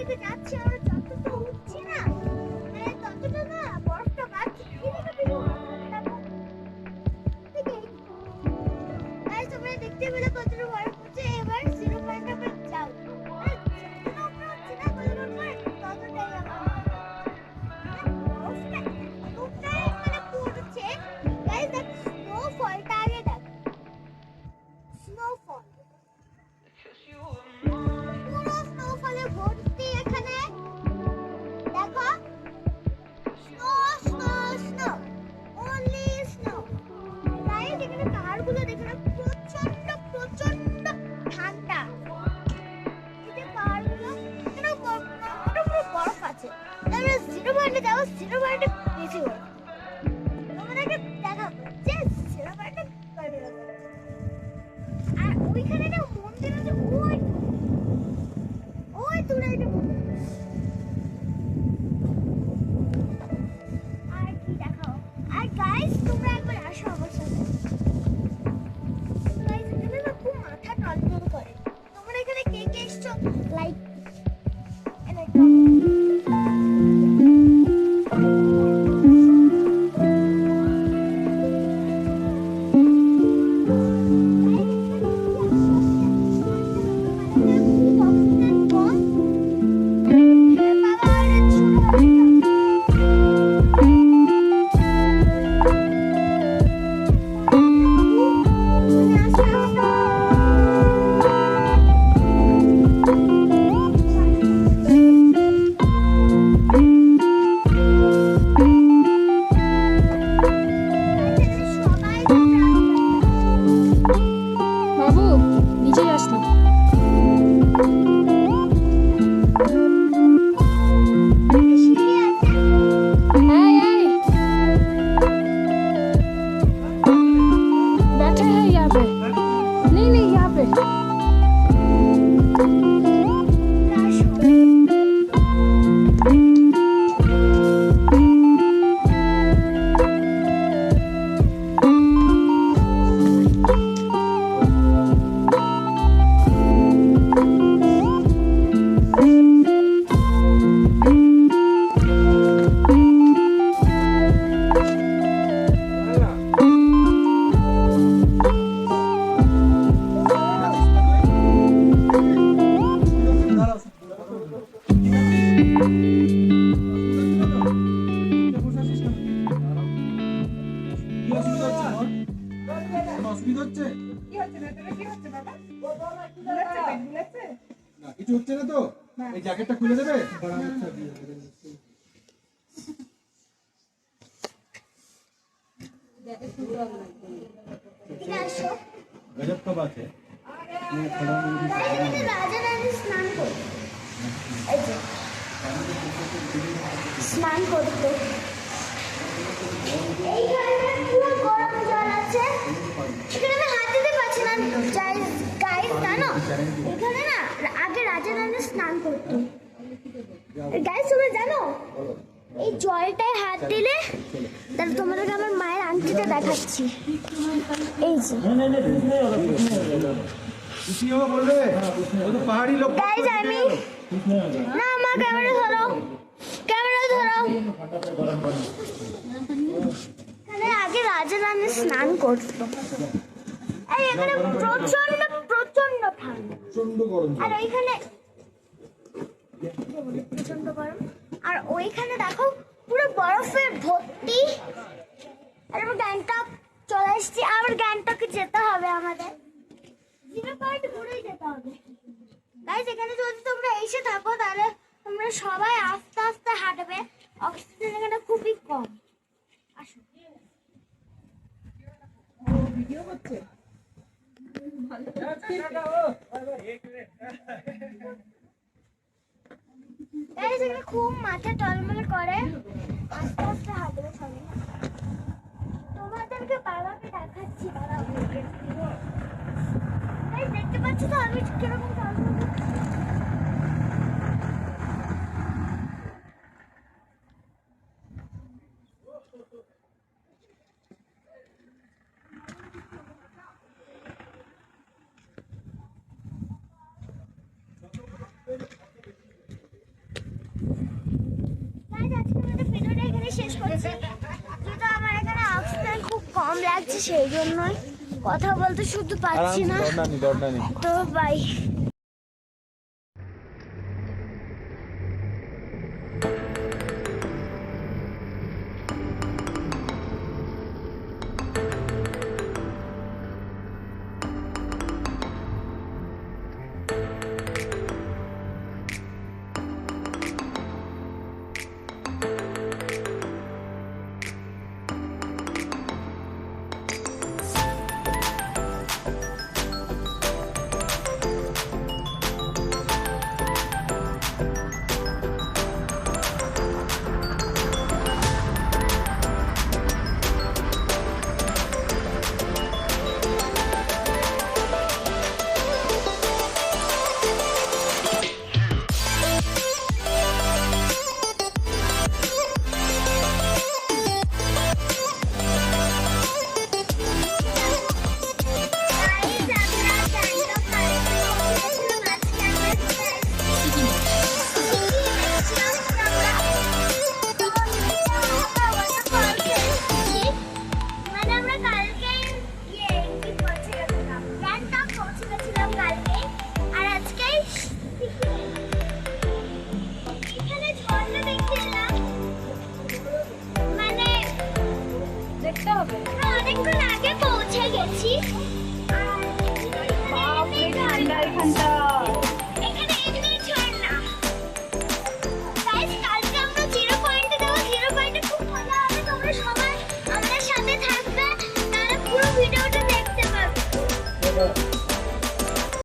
দিকে যাচ্ছি আমরা যতটা উঠছি না মানে ততটা না বরফটা বাড়ছে ধীরে ধীরে গাইস তোমরা দেখতে পেলে কতটা বরফ পড়ছে এবার জিরো পয়েন্টে আমরা যাও মানে যতটা উপরে উঠছি না ততটা উপরে ততটাই বরফটা এতটাই মানে পড়ছে গাইস দেখ স্নোফলটা আগে দেখ স্নোফল পুরো স্নোফলে ভর্তি এখানে দেখো snow snow snow only snow guys এখানে পাহাড়গুলো দেখো না প্রচন্ড প্রচন্ড ঠান্ডা এই যে পাহাড়গুলো এখানে পুরো বরফ আছে তাহলে জিরো পয়েন্টে যাও জিরো পয়েন্টে বেশি বরফ তোমাদেরকে দেখাবো যে জিরো পয়েন্টে কয়টা আর ওইখানে না মন্দির আছে ওই ওই দূরে একটা মন্দির আর কি দেখাও আর গাইস তোমরা একবার আসো আমার সাথে গাইস এখানে না খুব মাথা টলটল করে তোমরা এখানে কে কে এসছো লাইক বাবু নিচে যাস না। आए आए बैठे हैं यहाँ पे नहीं नहीं यहाँ पे অসুবিধা হচ্ছে না কিছু হচ্ছে না তো এই জ্যাকেটটা খুলে দেবে গজব কব আছে রাজা রানী স্নান করতো এই যে স্নান করতো এইখানে পুরো গরম জল আছে এখানে আমি হাত দিতে পারছি না গাইস জানো এখানে না আগে রাজা রানী স্নান করতো গাইস তোমরা জানো এই জলটায় হাত দিলে তাহলে তোমাদেরকে আমার মায়ের আংটিটা দেখাচ্ছি এই যে খুশি হবে বলবে ও তো পাহাড়ি লোক গাইস আমি না মা ক্যামেরা ধরো এখানে আগে রাজা রানী স্নান করতো আর এখানে প্রচন্ড প্রচন্ড ঠান্ডা প্রচন্ড গরম আর ওইখানে প্রচন্ড গরম আর ওইখানে দেখো পুরো বরফের ভর্তি আর আমরা গ্যাংটক চলে এসেছি আবার গ্যাংটকে যেতে হবে আমাদের জিরো পয়েন্ট ঘুরেই যেতে হবে গাইস এখানে যদি তোমরা এসে থাকো তাহলে তোমরা সবাই আস্তে আস্তে হাঁটবে অক্সিজেন এখানে খুবই কম আসো ভিডিও করছে গাইস এখানে খুব মাথা টলমল করে আস্তে আস্তে হাঁটবে সবাই তোমাদেরকে বাবাকে দেখাচ্ছি বাবা গাইস দেখতে পাচ্ছ তো আমি কিরকম টলমল করছি শেষ করছি। যেহেতু আমার এখানে অক্সিজেন খুব কম লাগছে সেই জন্যই কথা বলতে শুধু পাচ্ছি না। তো বাই। দেখতে হবে। অনেকক্ষণ আগে পৌঁছে গেছি। ঠান্ডা এখানটা। এখানে এমনি ঝর্ণা। Guys, কালকে আমরা জিরো পয়েন্টে যাবো। জিরো পয়েন্টে খুব মজা হবে। তোমরা সবাই আমাদের সাথে থাকবে, তাহলে পুরো ভিডিওটা দেখতে পাবে।